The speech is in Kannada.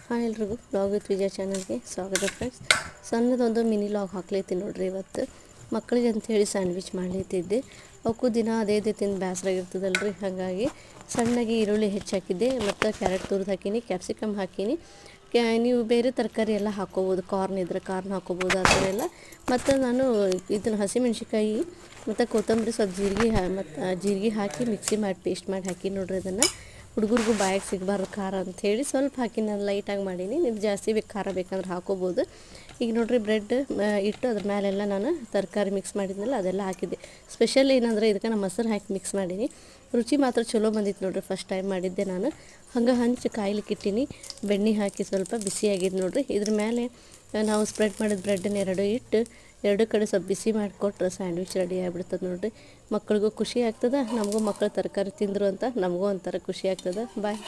ಹಾಯ್ ಎಲ್ರಿಗೂ ವ್ಲಾಗ್ ವಿತ್ ವಿಜಯ ಚಾನಲ್ಗೆ ಸ್ವಾಗತ ಫ್ರೆಂಡ್ಸ್. ಸಣ್ಣದೊಂದು ಮಿನಿ ಲಾಗ್ ಹಾಕ್ಲೈತಿ ನೋಡ್ರಿ. ಇವತ್ತು ಮಕ್ಕಳಿಗೆ ಅಂಥೇಳಿ ಸ್ಯಾಂಡ್ವಿಚ್ ಮಾಡ್ಲೈತಿದ್ದೆ. ಅವಕ್ಕೂ ದಿನ ಅದೇ ತಿಂದು ಬೇಸರಾಗಿರ್ತದಲ್ರಿ. ಹಾಗಾಗಿ ಸಣ್ಣಗೆ ಈರುಳ್ಳಿ ಹೆಚ್ಚಾಕಿದ್ದೆ ಮತ್ತು ಕ್ಯಾರೆಟ್ ತುರಿದು ಹಾಕೀನಿ, ಕ್ಯಾಪ್ಸಿಕಮ್ ಹಾಕೀನಿ. ನೀವು ಬೇರೆ ತರಕಾರಿ ಎಲ್ಲ ಹಾಕ್ಕೋಬೋದು, ಕಾರ್ನ್ ಇದ್ರೆ ಕಾರ್ನ್ ಹಾಕ್ಕೋಬೋದು, ಆ ಥರ ಎಲ್ಲ. ಮತ್ತು ನಾನು ಇದನ್ನು ಹಸಿಮೆಣ್ಸಿಕಾಯಿ ಮತ್ತು ಕೊತ್ತಂಬರಿ ಸ್ವಲ್ಪ ಜೀರಿಗೆ ಹಾಕಿ ಮಿಕ್ಸಿ ಮಾಡಿ ಪೇಸ್ಟ್ ಮಾಡಿ ಹಾಕಿ ನೋಡ್ರಿ. ಅದನ್ನು ಹುಡುಗರಿಗೂ ಬಾಯಿಗೆ ಸಿಗಬಾರ್ದು ಖಾರ ಅಂಥೇಳಿ ಸ್ವಲ್ಪ ಹಾಕಿ ನಾನು ಲೈಟಾಗಿ ಮಾಡೀನಿ. ನೀವು ಜಾಸ್ತಿ ಖಾರ ಬೇಕಂದ್ರೆ ಹಾಕ್ಕೋಬೋದು. ಈಗ ನೋಡಿರಿ ಬ್ರೆಡ್ ಇಟ್ಟು ಅದ್ರ ಮೇಲೆಲ್ಲ ನಾನು ತರಕಾರಿ ಮಿಕ್ಸ್ ಮಾಡಿದ್ನಲ್ಲ ಅದೆಲ್ಲ ಹಾಕಿದ್ದೆ. ಸ್ಪೆಷಲ್ ಏನಂದರೆ ಇದಕ್ಕೆ ನಾನು ಮೊಸರು ಹಾಕಿ ಮಿಕ್ಸ್ ಮಾಡೀನಿ. ರುಚಿ ಮಾತ್ರ ಚಲೋ ಬಂದಿತ್ತು ನೋಡಿರಿ. ಫಸ್ಟ್ ಟೈಮ್ ಮಾಡಿದ್ದೆ ನಾನು. ಹಂಗೆ ಹಂಚಿ ಕಾಯ್ಲಿಕ್ಕೆ ಇಟ್ಟೀನಿ. ಬೆಣ್ಣೆ ಹಾಕಿ ಸ್ವಲ್ಪ ಬಿಸಿಯಾಗಿದ್ದು ನೋಡಿರಿ. ಇದ್ರ ಮೇಲೆ ನಾವು ಸ್ಪ್ರೆಡ್ ಮಾಡಿದ ಬ್ರೆಡ್ಡನ್ನ ಎರಡು ಕಡೆ ಸ್ವಲ್ಪ ಬಿಸಿ ಮಾಡಿಕೊಟ್ರೆ ಸ್ಯಾಂಡ್ವಿಚ್ ರೆಡಿ ಆಗಿಬಿಡ್ತದೆ ನೋಡಿರಿ. ಮಕ್ಳಿಗೂ ಖುಷಿ ಆಗ್ತದೆ, ನಮಗೂ ಮಕ್ಕಳು ತರಕಾರಿ ತಿಂದರು ಅಂತ ನಮಗೂ ಒಂಥರ ಖುಷಿ ಆಗ್ತದೆ. ಬಾಯ್.